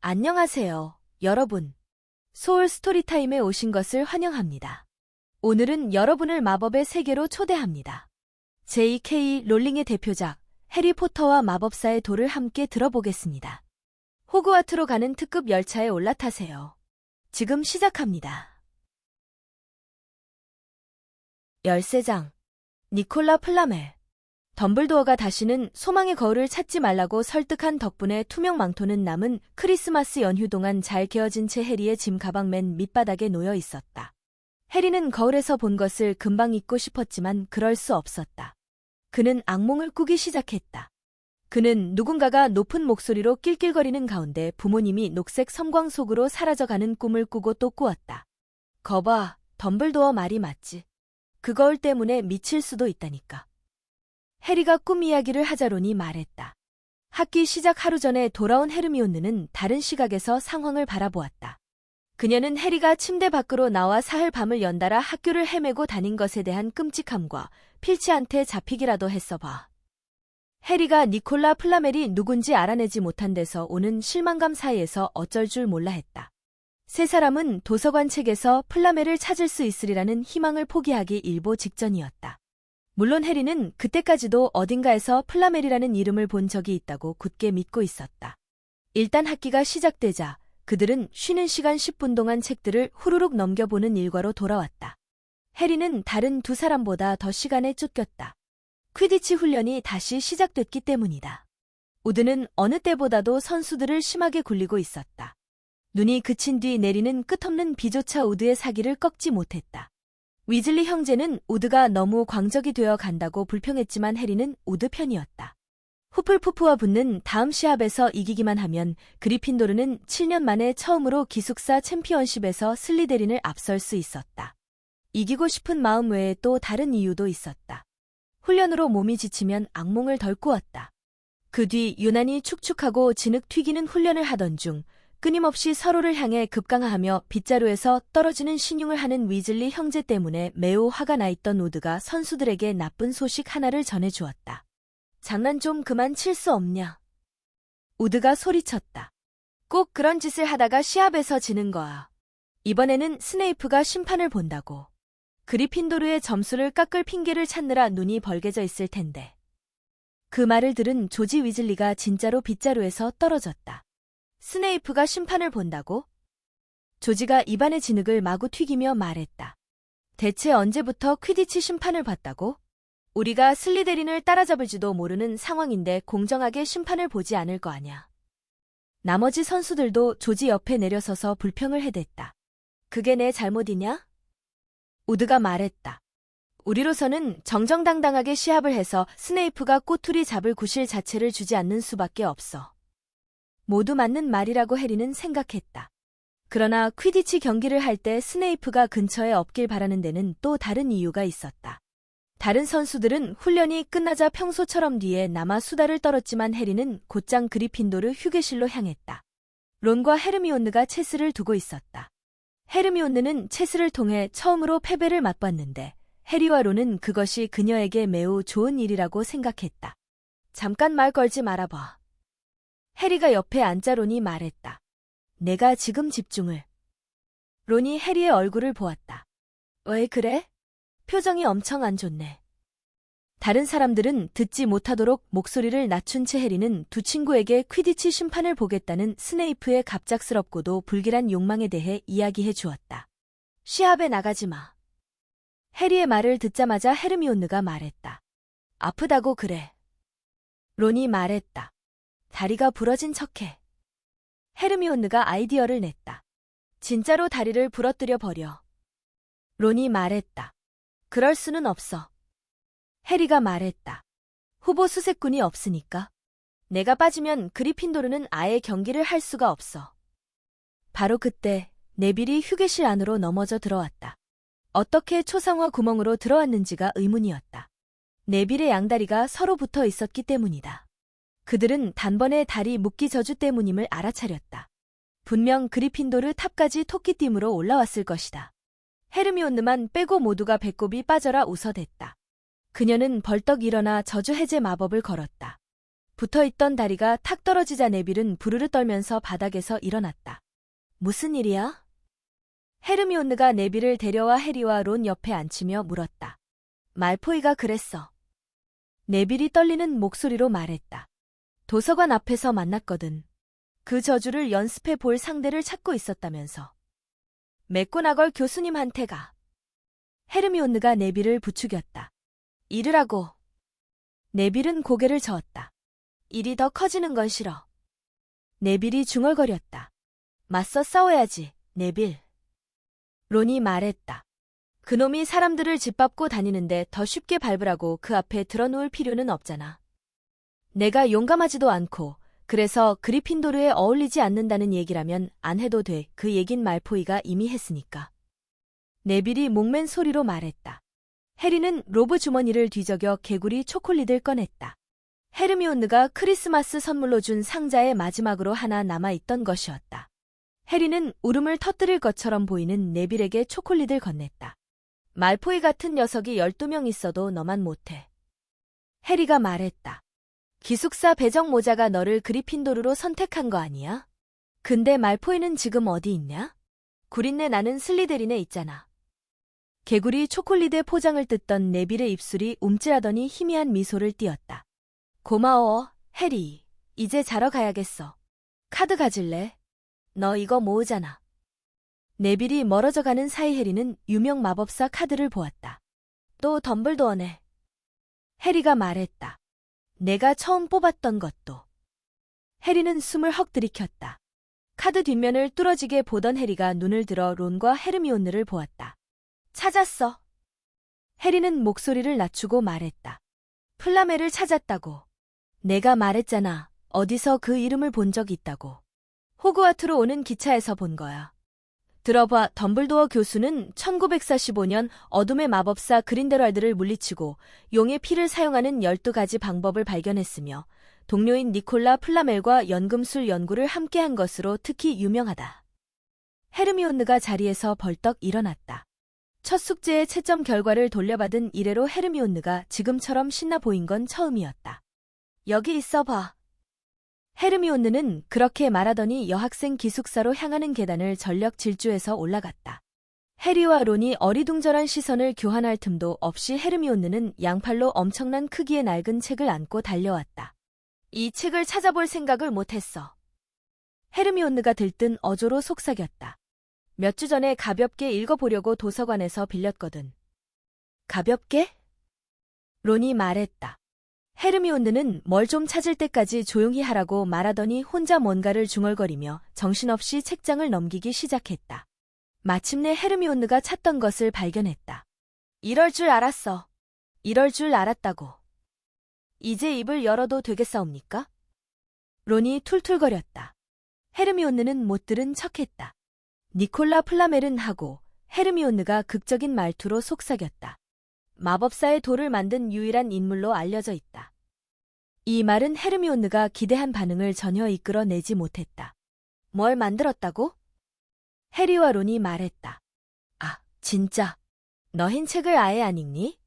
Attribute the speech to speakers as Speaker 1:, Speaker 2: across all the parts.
Speaker 1: 안녕하세요, 여러분. 소울 스토리타임에 오신 것을 환영합니다. 오늘은 여러분을 마법의 세계로 초대합니다. J.K. 롤링의 대표작 해리포터와 마법사의 돌을 함께 들어보겠습니다. 호그와트로 가는 특급 열차에 올라타세요. 지금 시작합니다. 13장 니콜라 플라멜. 덤블도어가 다시는 소망의 거울을 찾지 말라고 설득한 덕분에 투명 망토는 남은 크리스마스 연휴 동안 잘 개어진 채 해리의 짐 가방 맨 밑바닥에 놓여 있었다. 해리는 거울에서 본 것을 금방 잊고 싶었지만 그럴 수 없었다. 그는 악몽을 꾸기 시작했다. 그는 누군가가 높은 목소리로 낄낄거리는 가운데 부모님이 녹색 섬광 속으로 사라져가는 꿈을 꾸고 또 꾸었다. 거봐, 덤블도어 말이 맞지. 그 거울 때문에 미칠 수도 있다니까. 해리가 꿈 이야기를 하자 론이 말했다. 학기 시작 하루 전에 돌아온 헤르미온느는 다른 시각에서 상황을 바라보았다. 그녀는 해리가 침대 밖으로 나와 사흘 밤을 연달아 학교를 헤매고 다닌 것에 대한 끔찍함과 필치한테 잡히기라도 했어 봐. 해리가 니콜라 플라멜이 누군지 알아내지 못한 데서 오는 실망감 사이에서 어쩔 줄 몰라 했다. 세 사람은 도서관 책에서 플라멜을 찾을 수 있으리라는 희망을 포기하기 일보 직전이었다. 물론 해리는 그때까지도 어딘가에서 플라멜이라는 이름을 본 적이 있다고 굳게 믿고 있었다. 일단 학기가 시작되자 그들은 쉬는 시간 10분 동안 책들을 후루룩 넘겨보는 일과로 돌아왔다. 해리는 다른 두 사람보다 더 시간에 쫓겼다. 퀴디치 훈련이 다시 시작됐기 때문이다. 우드는 어느 때보다도 선수들을 심하게 굴리고 있었다. 눈이 그친 뒤 내리는 끝없는 비조차 우드의 사기를 꺾지 못했다. 위즐리 형제는 우드가 너무 광적이 되어 간다고 불평했지만 해리는 우드 편이었다. 후플푸프와 붙는 다음 시합에서 이기기만 하면 그리핀도르는 7년 만에 처음으로 기숙사 챔피언십에서 슬리데린을 앞설 수 있었다. 이기고 싶은 마음 외에 또 다른 이유도 있었다. 훈련으로 몸이 지치면 악몽을 덜 꾸었다. 그 뒤 유난히 축축하고 진흙 튀기는 훈련을 하던 중 끊임없이 서로를 향해 급강하하며 빗자루에서 떨어지는 신용을 하는 위즐리 형제 때문에 매우 화가 나 있던 우드가 선수들에게 나쁜 소식 하나를 전해주었다. 장난 좀 그만 칠 수 없냐? 우드가 소리쳤다. 꼭 그런 짓을 하다가 시합에서 지는 거야. 이번에는 스네이프가 심판을 본다고. 그리핀도르의 점수를 깎을 핑계를 찾느라 눈이 벌게져 있을 텐데. 그 말을 들은 조지 위즐리가 진짜로 빗자루에서 떨어졌다. 스네이프가 심판을 본다고? 조지가 입안의 진흙을 마구 튀기며 말했다. 대체 언제부터 퀴디치 심판을 봤다고? 우리가 슬리데린을 따라잡을지도 모르는 상황인데 공정하게 심판을 보지 않을 거 아냐. 나머지 선수들도 조지 옆에 내려서서 불평을 해댔다. 그게 내 잘못이냐? 우드가 말했다. 우리로서는 정정당당하게 시합을 해서 스네이프가 꼬투리 잡을 구실 자체를 주지 않는 수밖에 없어. 모두 맞는 말이라고 해리는 생각했다. 그러나 퀴디치 경기를 할 때 스네이프가 근처에 없길 바라는 데는 또 다른 이유가 있었다. 다른 선수들은 훈련이 끝나자 평소처럼 뒤에 남아 수다를 떨었지만 해리는 곧장 그리핀도르 휴게실로 향했다. 론과 헤르미온느가 체스를 두고 있었다. 헤르미온느는 체스를 통해 처음으로 패배를 맛봤는데 해리와 론은 그것이 그녀에게 매우 좋은 일이라고 생각했다. 잠깐 말 걸지 말아봐. 해리가 옆에 앉자 론이 말했다. 내가 지금 집중을. 론이 해리의 얼굴을 보았다. 왜 그래? 표정이 엄청 안 좋네. 다른 사람들은 듣지 못하도록 목소리를 낮춘 채 해리는 두 친구에게 퀴디치 심판을 보겠다는 스네이프의 갑작스럽고도 불길한 욕망에 대해 이야기해 주었다. 시합에 나가지 마. 해리의 말을 듣자마자 헤르미온느가 말했다. 아프다고 그래. 론이 말했다. 다리가 부러진 척해. 헤르미온느가 아이디어를 냈다. 진짜로 다리를 부러뜨려 버려. 론이 말했다. 그럴 수는 없어. 해리가 말했다. 후보 수색군이 없으니까. 내가 빠지면 그리핀도르는 아예 경기를 할 수가 없어. 바로 그때 네빌이 휴게실 안으로 넘어져 들어왔다. 어떻게 초상화 구멍으로 들어왔는지가 의문이었다. 네빌의 양다리가 서로 붙어 있었기 때문이다. 그들은 단번에 다리 묶기 저주 때문임을 알아차렸다. 분명 그리핀도르 탑까지 토끼띠으로 올라왔을 것이다. 헤르미온느만 빼고 모두가 배꼽이 빠져라 웃어댔다. 그녀는 벌떡 일어나 저주 해제 마법을 걸었다. 붙어있던 다리가 탁 떨어지자 네빌은 부르르 떨면서 바닥에서 일어났다. 무슨 일이야? 헤르미온느가 네빌을 데려와 해리와 론 옆에 앉히며 물었다. 말포이가 그랬어. 네빌이 떨리는 목소리로 말했다. 도서관 앞에서 만났거든. 그 저주를 연습해 볼 상대를 찾고 있었다면서. 맥고나걸 교수님한테 가. 헤르미온느가 네빌을 부추겼다. 이르라고. 네빌은 고개를 저었다. 일이 더 커지는 건 싫어. 네빌이 중얼거렸다. 맞서 싸워야지, 네빌. 론이 말했다. 그놈이 사람들을 짓밟고 다니는데 더 쉽게 밟으라고 그 앞에 들어놓을 필요는 없잖아. 내가 용감하지도 않고 그래서 그리핀도르에 어울리지 않는다는 얘기라면 안 해도 돼. 그 얘긴 말포이가 이미 했으니까. 네빌이 목맨 소리로 말했다. 해리는 로브 주머니를 뒤적여 개구리 초콜릿을 꺼냈다. 헤르미온느가 크리스마스 선물로 준 상자의 마지막으로 하나 남아있던 것이었다. 해리는 울음을 터뜨릴 것처럼 보이는 네빌에게 초콜릿을 건넸다. 말포이 같은 녀석이 12명 있어도 너만 못해. 해리가 말했다. 기숙사 배정 모자가 너를 그리핀도르로 선택한 거 아니야? 근데 말포이는 지금 어디 있냐? 구린내 나는 슬리데린에 있잖아. 개구리 초콜릿의 포장을 뜯던 네빌의 입술이 움찔하더니 희미한 미소를 띄었다. 고마워, 해리. 이제 자러 가야겠어. 카드 가질래? 너 이거 모으잖아. 네빌이 멀어져 가는 사이 해리는 유명 마법사 카드를 보았다. 또 덤블도어네. 해리가 말했다. 내가 처음 뽑았던 것도. 해리는 숨을 헉 들이켰다. 카드 뒷면을 뚫어지게 보던 해리가 눈을 들어 론과 헤르미온느를 보았다. 찾았어. 해리는 목소리를 낮추고 말했다. 플라메를 찾았다고. 내가 말했잖아. 어디서 그 이름을 본 적 있다고. 호그와트로 오는 기차에서 본 거야. 들어봐, 덤블도어 교수는 1945년 어둠의 마법사 그린델왈드를 물리치고 용의 피를 사용하는 12가지 방법을 발견했으며 동료인 니콜라 플라멜과 연금술 연구를 함께한 것으로 특히 유명하다. 헤르미온느가 자리에서 벌떡 일어났다. 첫 숙제의 채점 결과를 돌려받은 이래로 헤르미온느가 지금처럼 신나 보인 건 처음이었다. 여기 있어봐. 헤르미온느는 그렇게 말하더니 여학생 기숙사로 향하는 계단을 전력 질주해서 올라갔다. 해리와 론이 어리둥절한 시선을 교환할 틈도 없이 헤르미온느는 양팔로 엄청난 크기의 낡은 책을 안고 달려왔다. 이 책을 찾아볼 생각을 못했어. 헤르미온느가 들뜬 어조로 속삭였다. 몇 주 전에 가볍게 읽어보려고 도서관에서 빌렸거든. 가볍게? 론이 말했다. 헤르미온느는 뭘 좀 찾을 때까지 조용히 하라고 말하더니 혼자 뭔가를 중얼거리며 정신없이 책장을 넘기기 시작했다. 마침내 헤르미온느가 찾던 것을 발견했다. 이럴 줄 알았어. 이럴 줄 알았다고. 이제 입을 열어도 되겠사옵니까? 론이 툴툴거렸다. 헤르미온느는 못 들은 척했다. 니콜라 플라멜은 하고 헤르미온느가 극적인 말투로 속삭였다. 마법사의 돌을 만든 유일한 인물로 알려져 있다. 이 말은 헤르미온느가 기대한 반응을 전혀 이끌어내지 못했다. 뭘 만들었다고? 해리와 론이 말했다. 아, 진짜. 너 흰 책을 아예 안 읽니?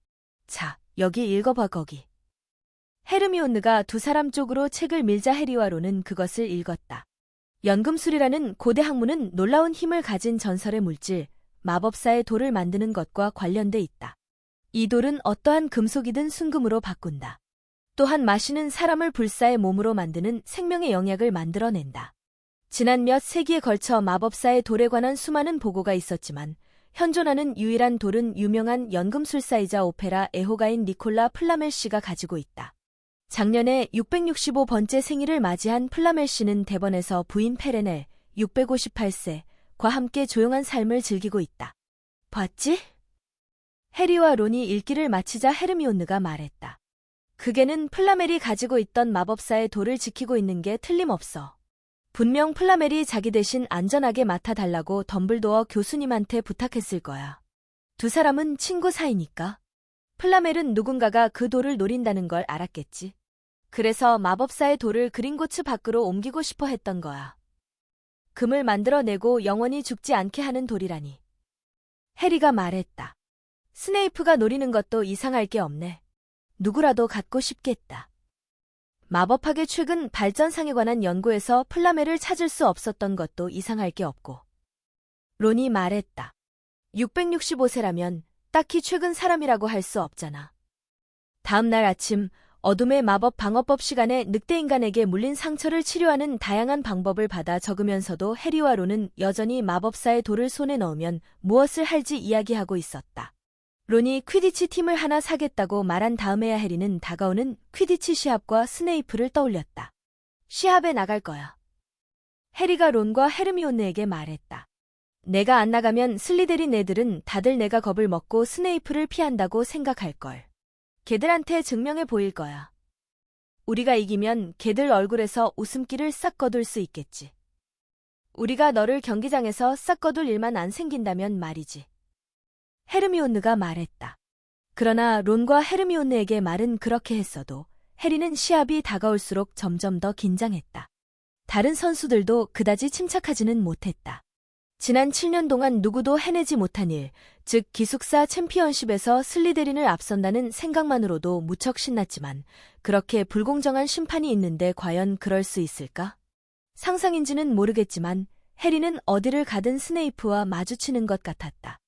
Speaker 1: 자, 여기 읽어봐 거기. 헤르미온느가 두 사람 쪽으로 책을 밀자 해리와 론은 그것을 읽었다. 연금술이라는 고대 학문은 놀라운 힘을 가진 전설의 물질, 마법사의 돌을 만드는 것과 관련돼 있다. 이 돌은 어떠한 금속이든 순금으로 바꾼다. 또한 마시는 사람을 불사의 몸으로 만드는 생명의 영약을 만들어낸다. 지난 몇 세기에 걸쳐 마법사의 돌에 관한 수많은 보고가 있었지만 현존하는 유일한 돌은 유명한 연금술사이자 오페라 애호가인 니콜라 플라멜 씨가 가지고 있다. 작년에 665번째 생일을 맞이한 플라멜 씨는 대번에서 부인 페레넬 658세과 함께 조용한 삶을 즐기고 있다. 봤지? 해리와 론이 읽기를 마치자 헤르미온느가 말했다. 그게는 플라멜이 가지고 있던 마법사의 돌을 지키고 있는 게 틀림없어. 분명 플라멜이 자기 대신 안전하게 맡아달라고 덤블도어 교수님한테 부탁했을 거야. 두 사람은 친구 사이니까. 플라멜은 누군가가 그 돌을 노린다는 걸 알았겠지. 그래서 마법사의 돌을 그린고츠 밖으로 옮기고 싶어 했던 거야. 금을 만들어내고 영원히 죽지 않게 하는 돌이라니. 해리가 말했다. 스네이프가 노리는 것도 이상할 게 없네. 누구라도 갖고 싶겠다. 마법학의 최근 발전상에 관한 연구에서 플라메를 찾을 수 없었던 것도 이상할 게 없고. 론이 말했다. 665세라면 딱히 최근 사람이라고 할 수 없잖아. 다음 날 아침 어둠의 마법 방어법 시간에 늑대인간에게 물린 상처를 치료하는 다양한 방법을 받아 적으면서도 해리와 론은 여전히 마법사의 돌을 손에 넣으면 무엇을 할지 이야기하고 있었다. 론이 퀴디치 팀을 하나 사겠다고 말한 다음에야 해리는 다가오는 퀴디치 시합과 스네이프를 떠올렸다. 시합에 나갈 거야. 해리가 론과 헤르미온느에게 말했다. 내가 안 나가면 슬리데린 애들은 다들 내가 겁을 먹고 스네이프를 피한다고 생각할걸. 걔들한테 증명해 보일 거야. 우리가 이기면 걔들 얼굴에서 웃음기를 싹 거둘 수 있겠지. 우리가 너를 경기장에서 싹 거둘 일만 안 생긴다면 말이지. 헤르미온느가 말했다. 그러나 론과 헤르미온느에게 말은 그렇게 했어도 해리는 시합이 다가올수록 점점 더 긴장했다. 다른 선수들도 그다지 침착하지는 못했다. 지난 7년 동안 누구도 해내지 못한 일, 즉 기숙사 챔피언십에서 슬리데린을 앞선다는 생각만으로도 무척 신났지만 그렇게 불공정한 심판이 있는데 과연 그럴 수 있을까? 상상인지는 모르겠지만 해리는 어디를 가든 스네이프와 마주치는 것 같았다.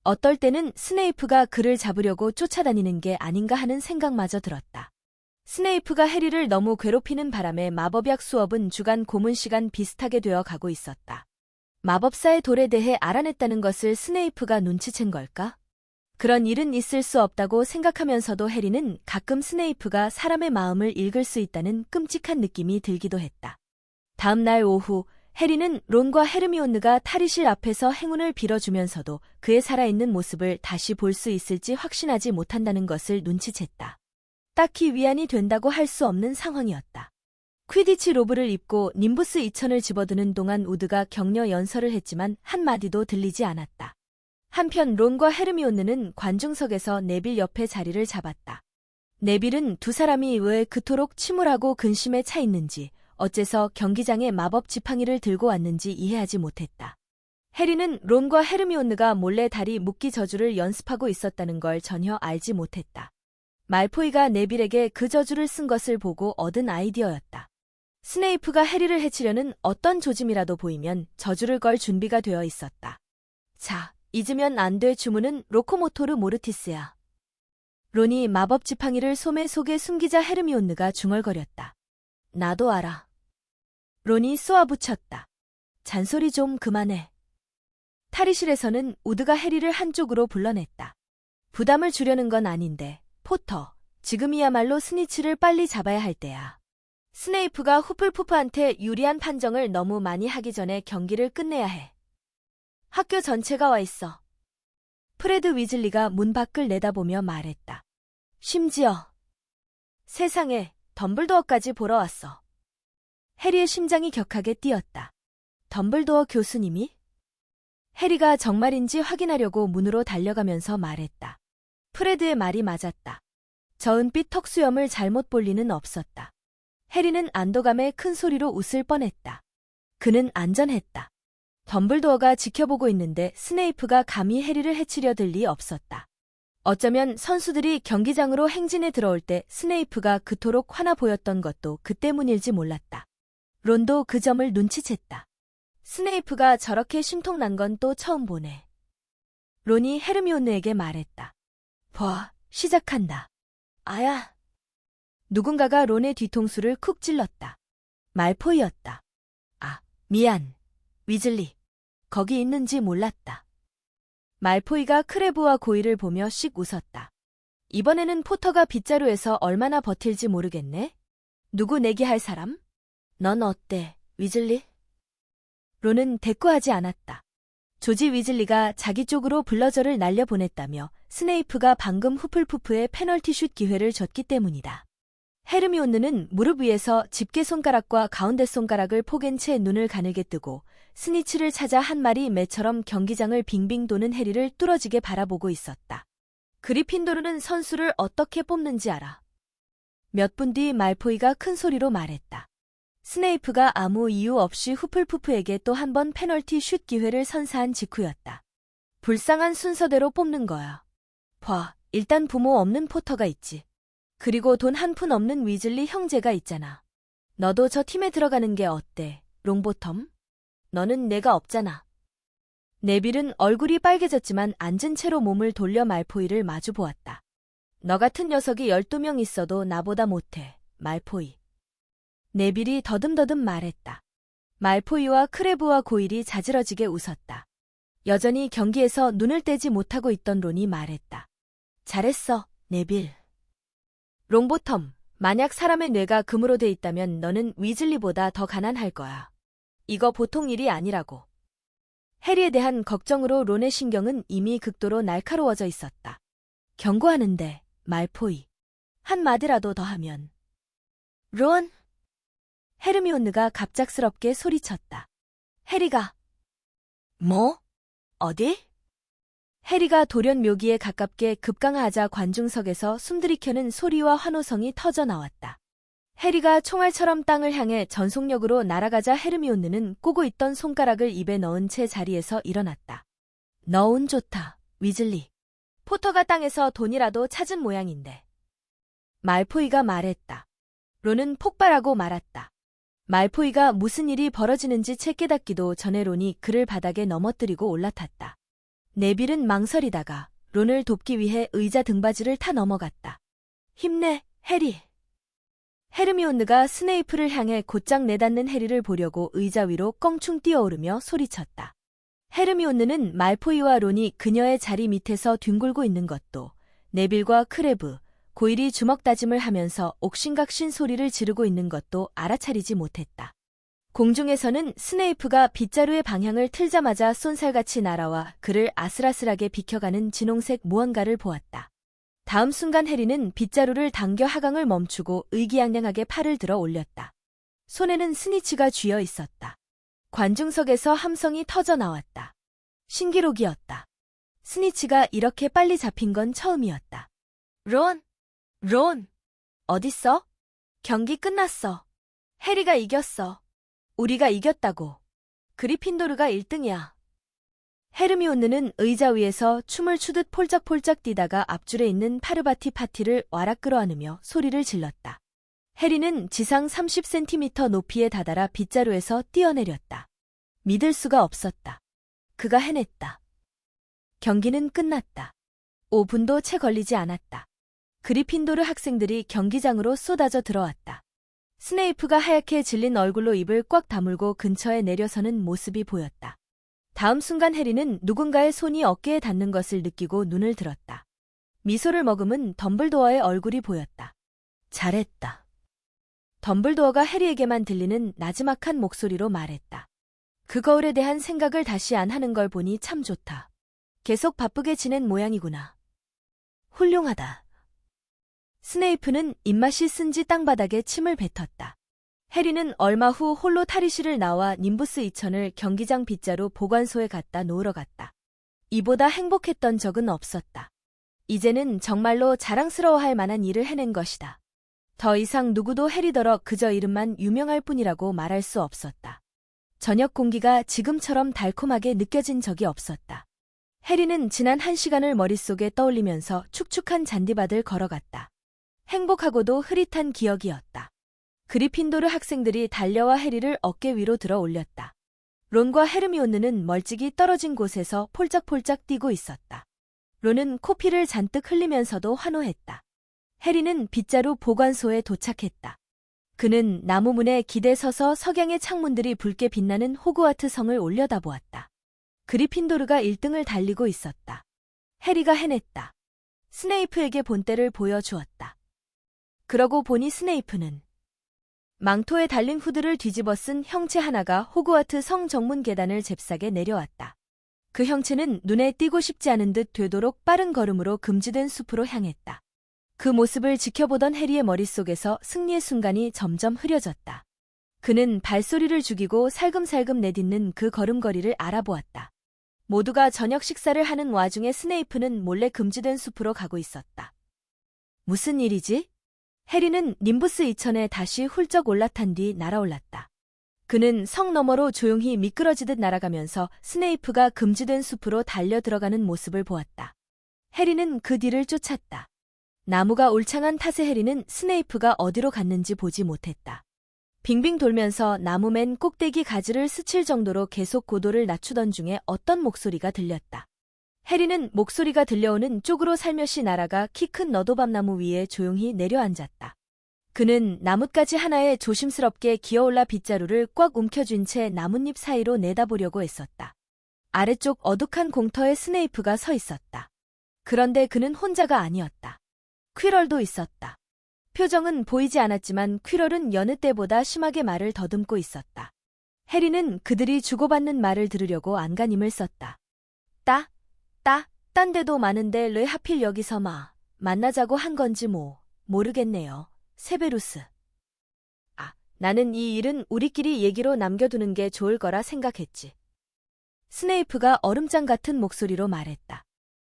Speaker 1: 어떨 때는 스네이프가 그를 잡으려고 쫓아다니는 게 아닌가 하는 생각마저 들었다. 스네이프가 해리를 너무 괴롭히는 바람에 마법약 수업은 주간 고문 시간 비슷하게 되어 가고 있었다. 마법사의 돌에 대해 알아냈다는 것을 스네이프가 눈치챈 걸까? 그런 일은 있을 수 없다고 생각하면서도 해리는 가끔 스네이프가 사람의 마음을 읽을 수 있다는 끔찍한 느낌이 들기도 했다. 다음 날 오후 해리는 론과 헤르미온느가 탈의실 앞에서 행운을 빌어주면서도 그의 살아있는 모습을 다시 볼 수 있을지 확신하지 못한다는 것을 눈치챘다. 딱히 위안이 된다고 할 수 없는 상황이었다. 퀴디치 로브를 입고 님부스 2000을 집어드는 동안 우드가 격려 연설을 했지만 한마디도 들리지 않았다. 한편 론과 헤르미온느는 관중석에서 네빌 옆에 자리를 잡았다. 네빌은 두 사람이 왜 그토록 침울하고 근심에 차 있는지, 어째서 경기장에 마법 지팡이를 들고 왔는지 이해하지 못했다. 해리는 론과 헤르미온느가 몰래 다리 묶기 저주를 연습하고 있었다는 걸 전혀 알지 못했다. 말포이가 네빌에게 그 저주를 쓴 것을 보고 얻은 아이디어였다. 스네이프가 해리를 해치려는 어떤 조짐이라도 보이면 저주를 걸 준비가 되어 있었다. 자, 잊으면 안 돼 주문은 로코모토르 모르티스야. 론이 마법 지팡이를 소매 속에 숨기자 헤르미온느가 중얼거렸다. 나도 알아. 론이 쏘아붙였다. 잔소리 좀 그만해. 탈의실에서는 우드가 해리를 한쪽으로 불러냈다. 부담을 주려는 건 아닌데, 포터, 지금이야말로 스니치를 빨리 잡아야 할 때야. 스네이프가 후플푸프한테 유리한 판정을 너무 많이 하기 전에 경기를 끝내야 해. 학교 전체가 와 있어. 프레드 위즐리가 문 밖을 내다보며 말했다. 심지어 세상에 덤블도어까지 보러 왔어. 해리의 심장이 격하게 뛰었다. 덤블도어 교수님이? 해리가 정말인지 확인하려고 문으로 달려가면서 말했다. 프레드의 말이 맞았다. 저 은빛 턱수염을 잘못 볼 리는 없었다. 해리는 안도감에 큰 소리로 웃을 뻔했다. 그는 안전했다. 덤블도어가 지켜보고 있는데 스네이프가 감히 해리를 해치려 들 리 없었다. 어쩌면 선수들이 경기장으로 행진에 들어올 때 스네이프가 그토록 화나 보였던 것도 그 때문일지 몰랐다. 론도 그 점을 눈치챘다. 스네이프가 저렇게 심통난 건 또 처음 보네. 론이 헤르미온느에게 말했다. 봐, 시작한다. 아야. 누군가가 론의 뒤통수를 쿡 찔렀다. 말포이였다. 아, 미안. 위즐리. 거기 있는지 몰랐다. 말포이가 크레브와 고이를 보며 씩 웃었다. 이번에는 포터가 빗자루에서 얼마나 버틸지 모르겠네. 누구 내기할 사람? 넌 어때, 위즐리? 론은 대꾸하지 않았다. 조지 위즐리가 자기 쪽으로 블러저를 날려보냈다며 스네이프가 방금 후플푸프의 페널티 슛 기회를 줬기 때문이다. 헤르미온느는 무릎 위에서 집게 손가락과 가운데 손가락을 포갠 채 눈을 가늘게 뜨고 스니치를 찾아 한 마리 매처럼 경기장을 빙빙 도는 해리를 뚫어지게 바라보고 있었다. 그리핀도르는 선수를 어떻게 뽑는지 알아. 몇 분 뒤 말포이가 큰 소리로 말했다. 스네이프가 아무 이유 없이 후플푸프에게 또 한 번 페널티 슛 기회를 선사한 직후였다. 불쌍한 순서대로 뽑는 거야. 봐, 일단 부모 없는 포터가 있지. 그리고 돈 한 푼 없는 위즐리 형제가 있잖아. 너도 저 팀에 들어가는 게 어때, 롱보텀? 너는 내가 없잖아. 네빌은 얼굴이 빨개졌지만 앉은 채로 몸을 돌려 말포이를 마주 보았다. 너 같은 녀석이 12명 있어도 나보다 못해, 말포이. 네빌이 더듬더듬 말했다. 말포이와 크레브와 고일이 자지러지게 웃었다. 여전히 경기에서 눈을 떼지 못하고 있던 론이 말했다. 잘했어, 네빌. 롱보텀, 만약 사람의 뇌가 금으로 돼 있다면 너는 위즐리보다 더 가난할 거야. 이거 보통 일이 아니라고. 해리에 대한 걱정으로 론의 신경은 이미 극도로 날카로워져 있었다. 경고하는데, 말포이. 한마디라도 더 하면. 론! 헤르미온느가 갑작스럽게 소리쳤다. 해리가. 뭐? 어디? 해리가 돌연 묘기에 가깝게 급강하자 관중석에서 숨들이켜는 소리와 환호성이 터져 나왔다. 해리가 총알처럼 땅을 향해 전속력으로 날아가자 헤르미온느는 꼬고 있던 손가락을 입에 넣은 채 자리에서 일어났다. 너 운 좋다, 위즐리. 포터가 땅에서 돈이라도 찾은 모양인데. 말포이가 말했다. 론은 폭발하고 말았다. 말포이가 무슨 일이 벌어지는지 채 깨닫기도 전에 론이 그를 바닥에 넘어뜨리고 올라탔다. 네빌은 망설이다가 론을 돕기 위해 의자 등받이를 타 넘어갔다. 힘내, 해리. 헤르미온느가 스네이프를 향해 곧장 내닫는 해리를 보려고 의자 위로 껑충 뛰어오르며 소리쳤다. 헤르미온느는 말포이와 론이 그녀의 자리 밑에서 뒹굴고 있는 것도, 네빌과 크레브, 고일이 주먹 다짐을 하면서 옥신각신 소리를 지르고 있는 것도 알아차리지 못했다. 공중에서는 스네이프가 빗자루의 방향을 틀자마자 쏜살같이 날아와 그를 아슬아슬하게 비켜가는 진홍색 무언가를 보았다. 다음 순간 해리는 빗자루를 당겨 하강을 멈추고 의기양양하게 팔을 들어 올렸다. 손에는 스니치가 쥐어 있었다. 관중석에서 함성이 터져 나왔다. 신기록이었다. 스니치가 이렇게 빨리 잡힌 건 처음이었다. 론! 어딨어? 경기 끝났어. 해리가 이겼어. 우리가 이겼다고. 그리핀도르가 1등이야. 헤르미온느는 의자 위에서 춤을 추듯 폴짝폴짝 뛰다가 앞줄에 있는 파르바티 파티를 와락 끌어안으며 소리를 질렀다. 해리는 지상 30cm 높이에 다다라 빗자루에서 뛰어내렸다. 믿을 수가 없었다. 그가 해냈다. 경기는 끝났다. 5분도 채 걸리지 않았다. 그리핀도르 학생들이 경기장으로 쏟아져 들어왔다. 스네이프가 하얗게 질린 얼굴로 입을 꽉 다물고 근처에 내려서는 모습이 보였다. 다음 순간 해리는 누군가의 손이 어깨에 닿는 것을 느끼고 눈을 들었다. 미소를 머금은 덤블도어의 얼굴이 보였다. 잘했다. 덤블도어가 해리에게만 들리는 나지막한 목소리로 말했다. 그 거울에 대한 생각을 다시 안 하는 걸 보니 참 좋다. 계속 바쁘게 지낸 모양이구나. 훌륭하다. 스네이프는 입맛이 쓴지 땅바닥에 침을 뱉었다. 해리는 얼마 후 홀로 탈의실을 나와 님부스 2000을 경기장 빗자루 보관소에 갖다 놓으러 갔다. 이보다 행복했던 적은 없었다. 이제는 정말로 자랑스러워할 만한 일을 해낸 것이다. 더 이상 누구도 해리더러 그저 이름만 유명할 뿐이라고 말할 수 없었다. 저녁 공기가 지금처럼 달콤하게 느껴진 적이 없었다. 해리는 지난 1시간을 머릿속에 떠올리면서 축축한 잔디밭을 걸어갔다. 행복하고도 흐릿한 기억이었다. 그리핀도르 학생들이 달려와 해리를 어깨 위로 들어 올렸다. 론과 헤르미온느는 멀찍이 떨어진 곳에서 폴짝폴짝 뛰고 있었다. 론은 코피를 잔뜩 흘리면서도 환호했다. 해리는 빗자루 보관소에 도착했다. 그는 나무 문에 기대 서서 석양의 창문들이 붉게 빛나는 호그와트 성을 올려다보았다. 그리핀도르가 1등을 달리고 있었다. 해리가 해냈다. 스네이프에게 본때를 보여주었다. 그러고 보니 스네이프는 망토에 달린 후드를 뒤집어 쓴 형체 하나가 호그와트 성 정문 계단을 잽싸게 내려왔다. 그 형체는 눈에 띄고 싶지 않은 듯 되도록 빠른 걸음으로 금지된 숲으로 향했다. 그 모습을 지켜보던 해리의 머릿속에서 승리의 순간이 점점 흐려졌다. 그는 발소리를 죽이고 살금살금 내딛는 그 걸음걸이를 알아보았다. 모두가 저녁 식사를 하는 와중에 스네이프는 몰래 금지된 숲으로 가고 있었다. 무슨 일이지? 해리는 님부스 2000에 다시 훌쩍 올라탄 뒤 날아올랐다. 그는 성 너머로 조용히 미끄러지듯 날아가면서 스네이프가 금지된 숲으로 달려 들어가는 모습을 보았다. 해리는 그 뒤를 쫓았다. 나무가 울창한 탓에 해리는 스네이프가 어디로 갔는지 보지 못했다. 빙빙 돌면서 나무 맨 꼭대기 가지를 스칠 정도로 계속 고도를 낮추던 중에 어떤 목소리가 들렸다. 해리는 목소리가 들려오는 쪽으로 살며시 날아가 키 큰 너도밤나무 위에 조용히 내려앉았다. 그는 나뭇가지 하나에 조심스럽게 기어올라 빗자루를 꽉 움켜쥔 채 나뭇잎 사이로 내다보려고 애썼다. 아래쪽 어둑한 공터에 스네이프가 서 있었다. 그런데 그는 혼자가 아니었다. 퀴럴도 있었다. 표정은 보이지 않았지만 퀴럴은 여느 때보다 심하게 말을 더듬고 있었다. 해리는 그들이 주고받는 말을 들으려고 안간힘을 썼다. 딴 데도 많은데 왜 하필 여기서 만나자고 한 건지 모르겠네요. 세베루스. 나는 이 일은 우리끼리 얘기로 남겨두는 게 좋을 거라 생각했지. 스네이프가 얼음장 같은 목소리로 말했다.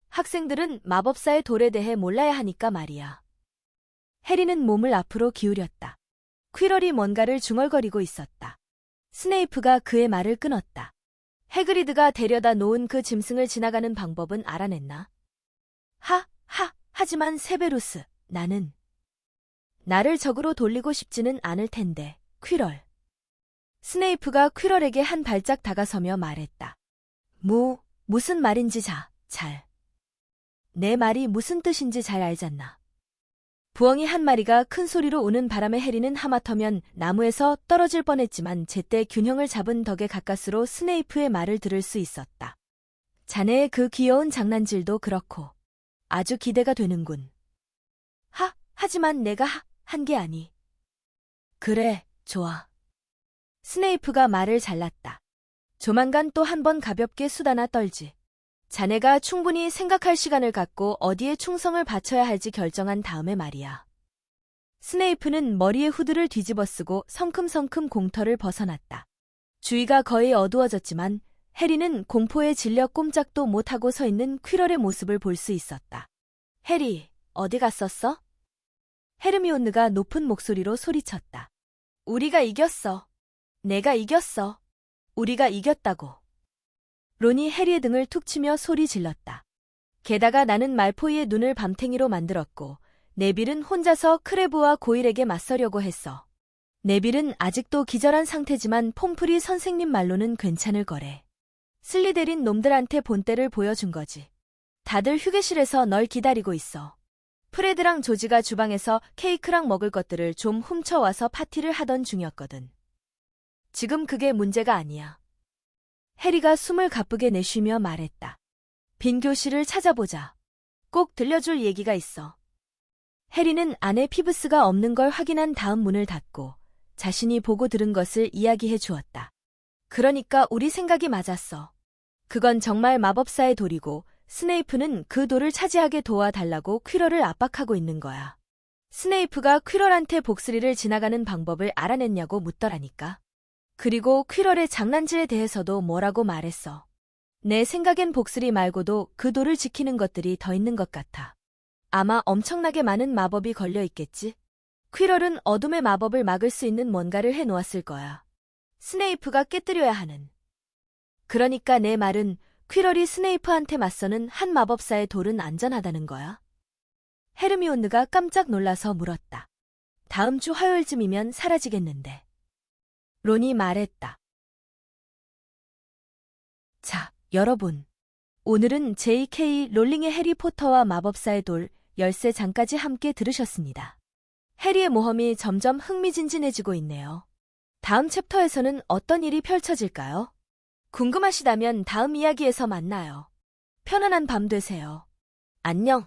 Speaker 1: 학생들은 마법사의 돌에 대해 몰라야 하니까 말이야. 해리는 몸을 앞으로 기울였다. 퀴럴이 뭔가를 중얼거리고 있었다. 스네이프가 그의 말을 끊었다. 해그리드가 데려다 놓은 그 짐승을 지나가는 방법은 알아냈나? 하지만 세베루스, 나를 적으로 돌리고 싶지는 않을 텐데, 퀴럴. 스네이프가 퀴럴에게 한 발짝 다가서며 말했다. 무슨 말인지 내 말이 무슨 뜻인지 잘 알잖나. 부엉이 한 마리가 큰 소리로 우는 바람에 해리는 하마터면 나무에서 떨어질 뻔했지만 제때 균형을 잡은 덕에 가까스로 스네이프의 말을 들을 수 있었다. 자네의 그 귀여운 장난질도 그렇고 아주 기대가 되는군. 하지만 내가 한 게 아니. 그래, 좋아. 스네이프가 말을 잘랐다. 조만간 또 한 번 가볍게 수다나 떨지. 자네가 충분히 생각할 시간을 갖고 어디에 충성을 바쳐야 할지 결정한 다음에 말이야. 스네이프는 머리에 후드를 뒤집어쓰고 성큼성큼 공터를 벗어났다. 주위가 거의 어두워졌지만 해리는 공포에 질려 꼼짝도 못하고 서 있는 퀴럴의 모습을 볼 수 있었다. 해리, 어디 갔었어? 헤르미온느가 높은 목소리로 소리쳤다. 우리가 이겼어. 내가 이겼어. 우리가 이겼다고. 론이 해리의 등을 툭 치며 소리 질렀다. 게다가 나는 말포이의 눈을 밤탱이로 만들었고 네빌은 혼자서 크레브와 고일에게 맞서려고 했어. 네빌은 아직도 기절한 상태지만 폼프리 선생님 말로는 괜찮을 거래. 슬리데린 놈들한테 본때를 보여준 거지. 다들 휴게실에서 널 기다리고 있어. 프레드랑 조지가 주방에서 케이크랑 먹을 것들을 좀 훔쳐와서 파티를 하던 중이었거든. 지금 그게 문제가 아니야. 해리가 숨을 가쁘게 내쉬며 말했다. 빈 교실을 찾아보자. 꼭 들려줄 얘기가 있어. 해리는 안에 피브스가 없는 걸 확인한 다음 문을 닫고 자신이 보고 들은 것을 이야기해 주었다. 그러니까 우리 생각이 맞았어. 그건 정말 마법사의 돌이고 스네이프는 그 돌을 차지하게 도와달라고 퀴럴을 압박하고 있는 거야. 스네이프가 퀴럴한테 복스리를 지나가는 방법을 알아냈냐고 묻더라니까. 그리고 퀴럴의 장난질에 대해서도 뭐라고 말했어. 내 생각엔 복스리 말고도 그 돌을 지키는 것들이 더 있는 것 같아. 아마 엄청나게 많은 마법이 걸려 있겠지? 퀴럴은 어둠의 마법을 막을 수 있는 뭔가를 해놓았을 거야. 스네이프가 깨뜨려야 하는. 그러니까 내 말은 퀴럴이 스네이프한테 맞서는 한 마법사의 돌은 안전하다는 거야. 헤르미온느가 깜짝 놀라서 물었다. 다음 주 화요일쯤이면 사라지겠는데. 론이 말했다. 자, 여러분. 오늘은 J.K. 롤링의 해리포터와 마법사의 돌 13장까지 함께 들으셨습니다. 해리의 모험이 점점 흥미진진해지고 있네요. 다음 챕터에서는 어떤 일이 펼쳐질까요? 궁금하시다면 다음 이야기에서 만나요. 편안한 밤 되세요. 안녕.